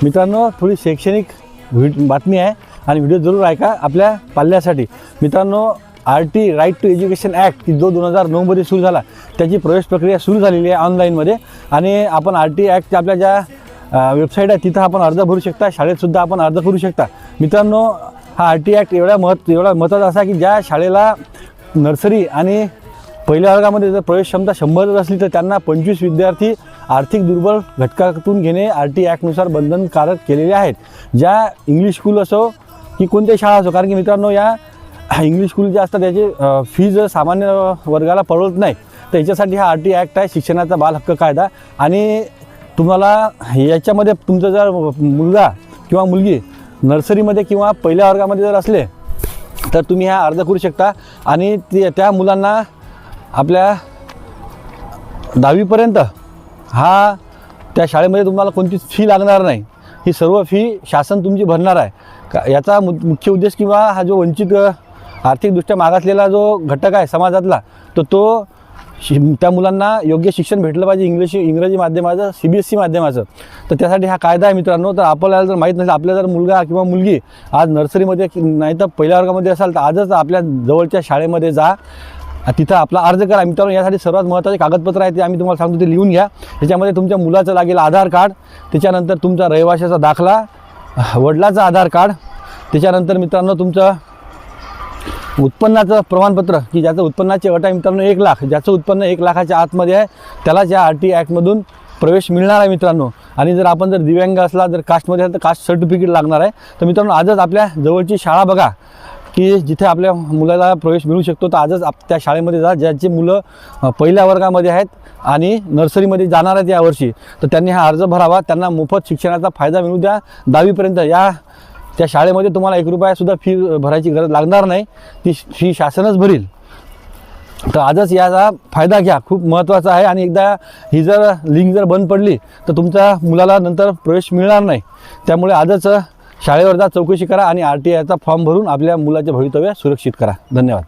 मित्रांनो, थोडी शैक्षणिक बातमी आहे आणि व्हिडिओ जरूर ऐका आपल्या पाल्यासाठी. मित्रांनो, RT right to education act जो 2009मध्ये सुरू झाला, त्याची प्रवेश प्रक्रिया सुरू झालेली आहे ऑनलाईनमध्ये. आणि आपण RT ॲक्ट आपल्या ज्या वेबसाईट आहे तिथं आपण अर्ज भरू शकता, शाळेतसुद्धा आपण अर्ज करू शकता. मित्रांनो, हा RT ॲक्ट एवढा महत्त्वाचा असा की ज्या शाळेला नर्सरी आणि पहिल्या वर्गामध्ये जर प्रवेश क्षमता 100 असली तर त्यांना 25 विद्यार्थी आर्थिक दुर्बल घटकातून घेणे RT ॲक्टनुसार बंधनकारक केलेले आहेत. ज्या इंग्लिश स्कूल असो की कोणत्याही शाळा असो, कारण की मित्रांनो या इंग्लिश स्कूल जे असतात त्याची फीज सामान्य वर्गाला परवडत नाही. तर याच्यासाठी हा RT ॲक्ट आहे, शिक्षणाचा बाल हक्क कायदा. आणि तुम्हाला याच्यामध्ये तुमचा जर मुलगा किंवा मुलगी नर्सरीमध्ये किंवा पहिल्या वर्गामध्ये जर असले तर तुम्ही हा अर्ज करू शकता. आणि त्या मुलांना आपल्या 10वीपर्यंत हा त्या शाळेमध्ये तुम्हाला कोणतीच फी लागणार नाही. ही सर्व फी शासन तुमची भरणार आहे. याचा मुख्य उद्देश किंवा हा जो वंचित आर्थिकदृष्ट्या मागासलेला जो घटक आहे समाजातला, तो त्या मुलांना योग्य शिक्षण भेटलं पाहिजे इंग्रजी माध्यमाचं, CBSE माध्यमाचं. तर त्यासाठी हा कायदा आहे मित्रांनो. तर आपल्याला जर माहीत नसेल, आपल्या जर मुलगा किंवा मुलगी आज नर्सरीमध्ये नाही तर पहिल्या वर्गामध्ये असाल तर आजच आपल्या जवळच्या शाळेमध्ये जा, तिथं आपला अर्ज करा. मित्रांनो, यासाठी सर्वात महत्त्वाचे कागदपत्र आहे ते आम्ही तुम्हाला सांगतो, ते लिहून घ्या. त्याच्यामध्ये तुमच्या मुलाचं लागेल आधार कार्ड, त्याच्यानंतर तुमचा रहिवाशाचा दाखला, वडिलाचं आधार कार्ड, त्याच्यानंतर मित्रांनो तुमचं उत्पन्नाचं प्रमाणपत्र की ज्याचं उत्पन्नाची अट आहे मित्रांनो 1 लाख. ज्याचं उत्पन्न 1 लाखाच्या आतमध्ये आहे त्यालाच या RT ॲक्टमधून प्रवेश मिळणार आहे मित्रांनो. आणि जर आपण जर दिव्यांग असला, जर कास्टमध्ये असेल तर कास्ट सर्टिफिकेट लागणार आहे. तर मित्रांनो, आजच आपल्या जवळची शाळा बघा की जिथे आपल्या मुलाला प्रवेश मिळू शकतो. तर आजच त्या शाळेमध्ये जा ज्याची मुलं पहिल्या वर्गामध्ये आहेत आणि नर्सरीमध्ये जाणार आहेत यावर्षी. तर त्यांनी हा अर्ज भरावा, त्यांना मोफत शिक्षणाचा फायदा मिळू द्या 10वीपर्यंत. त्या शाळेमध्ये तुम्हाला 1 रुपयासुद्धा फी भरायची गरज लागणार नाही, ती फी शासनच भरील. तर आजच याचा फायदा घ्या, खूप महत्त्वाचा आहे. आणि एकदा ही जर लिंक जर बंद पडली तर तुमच्या मुलाला नंतर प्रवेश मिळणार नाही. त्यामुळे आजच शाळेवर जा, चौकशी करा आणि RT ॲक्टचा फॉर्म भरून आपल्या मुलाचे भवितव्य सुरक्षित करा. धन्यवाद.